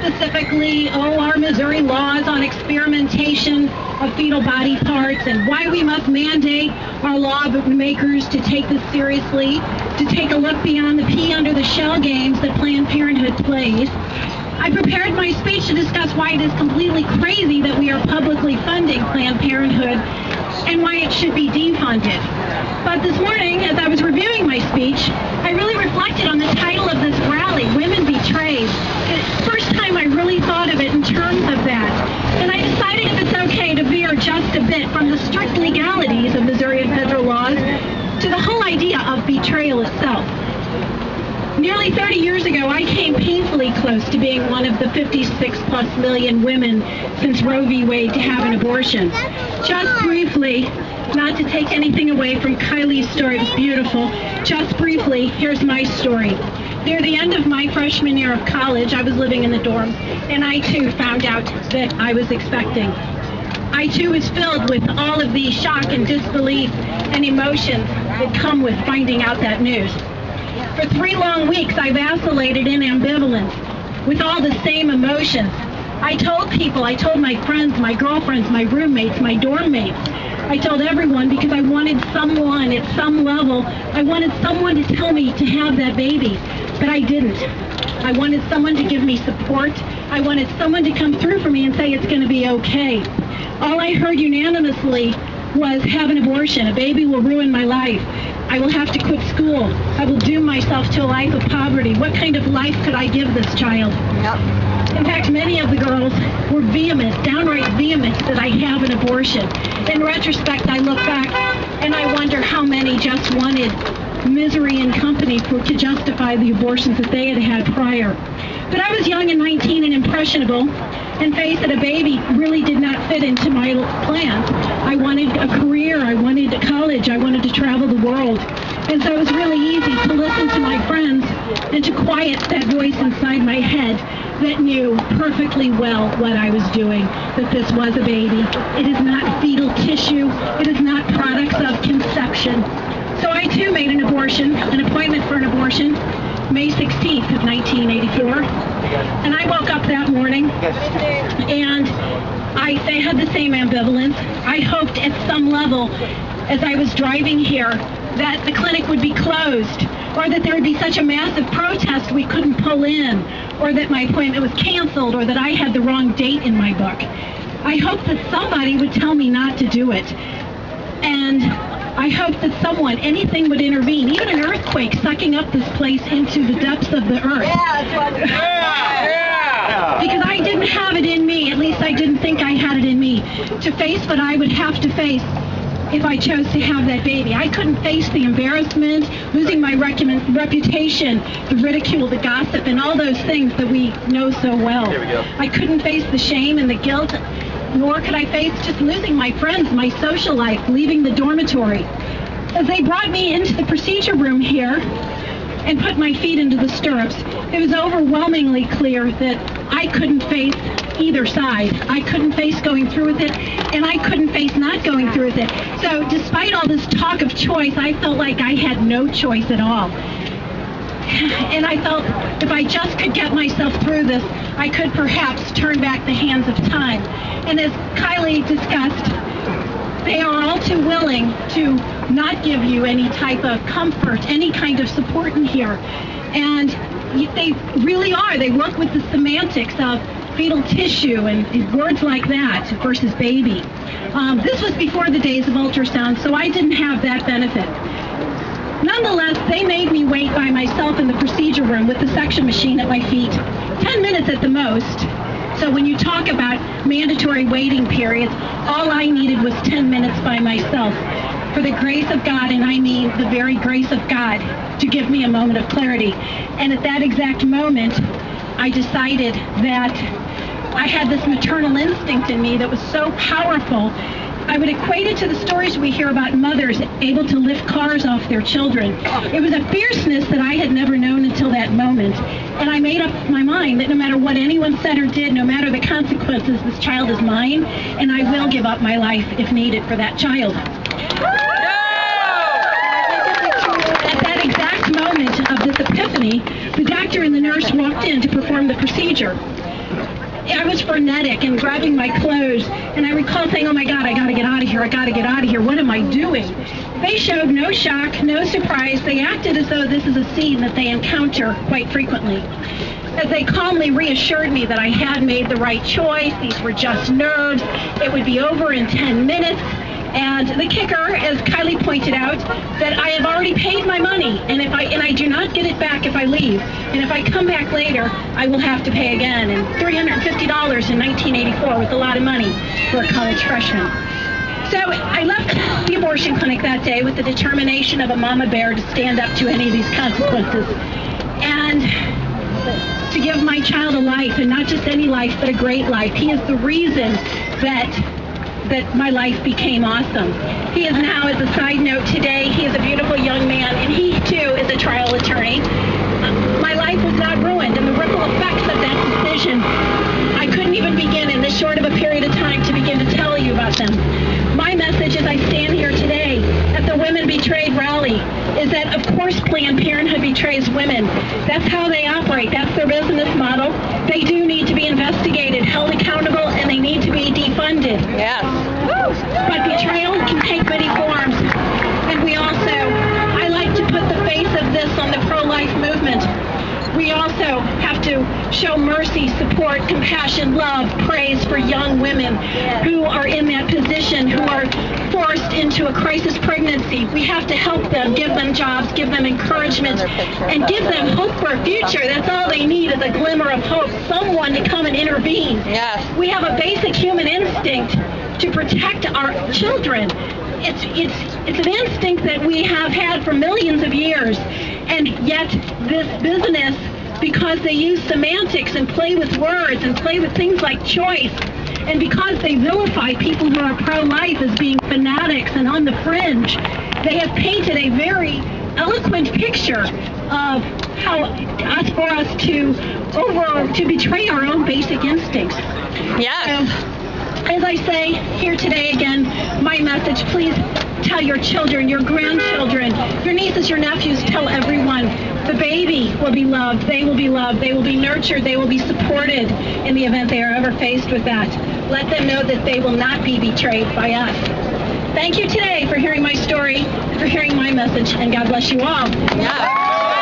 specifically, our Missouri laws on experimentation of fetal body parts and why we must mandate our lawmakers to take this seriously, to take a look beyond the pea under the shell games that Planned Parenthood plays. I prepared my speech to discuss why it is completely crazy that we are publicly funding Planned Parenthood and why it should be defunded. But this morning, as I was reviewing my speech, I really reflected on the title of this rally, Women Betrayed. It's the first time I really thought of it in terms of that. And I decided if it's okay to veer just a bit from the strict legalities of Missouri and federal laws to the whole idea of betrayal itself. Nearly 30 years ago, I came painfully close to being one of the 56+ million women since Roe v. Wade to have an abortion. Just briefly, not to take anything away from Kylie's story, it was beautiful. Just briefly, here's my story. Near the end of my freshman year of college, I was living in the dorms, and I too found out that I was expecting. I too was filled with all of the shock and disbelief and emotions that come with finding out that news. For 3 long weeks, I vacillated in ambivalence with all the same emotions. I told people, I told my friends, my girlfriends, my roommates, my dorm mates. I told everyone because I wanted someone at some level, I wanted someone to tell me to have that baby, but I didn't. I wanted someone to give me support. I wanted someone to come through for me and say it's going to be okay. All I heard unanimously was have an abortion. A baby will ruin my life. I will have to quit school. I will doom myself to a life of poverty. What kind of life could I give this child? Yep. In fact, many of the girls were vehement, downright vehement, that I have an abortion. In retrospect, I look back and I wonder how many just wanted misery and company to justify the abortions that they had had prior. But I was young and 19 and impressionable, and face it, a baby really did not fit into my plans. I wanted a career, I wanted college, I wanted to travel the world. And so it was really easy to listen to my friends and to quiet that voice inside my head that knew perfectly well what I was doing, that this was a baby. It is not fetal tissue. It is not products of conception. So I too made an appointment for an abortion, May 16th of 1984. And I woke up that morning and I had the same ambivalence. I hoped at some level, as I was driving here, that the clinic would be closed, or that there would be such a massive protest we couldn't pull in, or that my appointment was canceled, or that I had the wrong date in my book. I hoped that somebody would tell me not to do it. And I hoped that someone, anything would intervene, even an earthquake sucking up this place into the depths of the earth. Because I didn't have it in me, at least I didn't think I had it in me, to face what I would have to face if I chose to have that baby. I couldn't face the embarrassment, losing my reputation, the ridicule, the gossip, and all those things that we know so well. I couldn't face the shame and the guilt, nor could I face just losing my friends, my social life, leaving the dormitory. As they brought me into the procedure room here and put my feet into the stirrups, it was overwhelmingly clear that I couldn't face either side. I couldn't face going through with it, and I couldn't face not going through with it. So despite all this talk of choice, I felt like I had no choice at all. And I felt if I just could get myself through this, I could perhaps turn back the hands of time. And as Kylie discussed, they are all too willing to not give you any type of comfort, any kind of support in here. And they really are. They work with the semantics of fetal tissue and words like that versus baby. This was before the days of ultrasound, so I didn't have that benefit. Nonetheless, they made me wait by myself in the procedure room with the suction machine at my feet, 10 minutes at the most. So when you talk about mandatory waiting periods, all I needed was 10 minutes by myself for the grace of God, and I mean the very grace of God, to give me a moment of clarity. And at that exact moment, I decided that I had this maternal instinct in me that was so powerful. I would equate it to the stories we hear about mothers able to lift cars off their children. It was a fierceness that I had never known until that moment. And I made up my mind that no matter what anyone said or did, no matter the consequences, this child is mine, and I will give up my life if needed for that child. At that exact moment of this epiphany, the doctor and the nurse walked in to perform the procedure. I was frenetic and grabbing my clothes, and I recall saying, oh my God, I gotta get out of here, I gotta get out of here, what am I doing? They showed no shock, no surprise. They acted as though this is a scene that they encounter quite frequently. As they calmly reassured me that I had made the right choice, these were just nerves, it would be over in 10 minutes, and the kicker, as Kylie pointed out, that I have already paid my money, and I do not get it back if I leave. And if I come back later, I will have to pay again. And $350 in 1984 was a lot of money for a college freshman. So I left the abortion clinic that day with the determination of a mama bear to stand up to any of these consequences. And to give my child a life, and not just any life, but a great life. He is the reason that my life became awesome. He is now, as a side note today, he is a beautiful young man, and he too is a trial attorney. My life was not ruined, and the ripple effects of that decision, I couldn't even begin in this short of a period of time to begin to tell you about them. My message as I stand here today at the Women Betrayed rally is that, of course, Planned Parenthood betrays women. That's how they operate. That's their business model. They do need to be investigated, held accountable, and they need to be defunded. Yes. But betrayal can take many forms. And we also, I like to put the face of this on the pro-life movement. We also have to show mercy, support, compassion, love, praise for young women who are in that position, who are forced into a crisis pregnancy. We have to help them, give them jobs, give them encouragement, and give them hope for a future. That's all they need, is a glimmer of hope, someone to come and intervene. Yes. We have a basic human instinct to protect our children. It's an instinct that we have had for millions of years, and yet this business, because they use semantics and play with words and play with things like choice, and because they vilify people who are pro-life as being fanatics and on the fringe, they have painted a very eloquent picture of how for us to betray our own basic instincts. Yes. So, as I say here today again, my message, please tell your children, your grandchildren, your nieces, your nephews, tell everyone. The baby will be loved, they will be nurtured, they will be supported in the event they are ever faced with that. Let them know that they will not be betrayed by us. Thank you today for hearing my story, for hearing my message, and God bless you all. Yeah.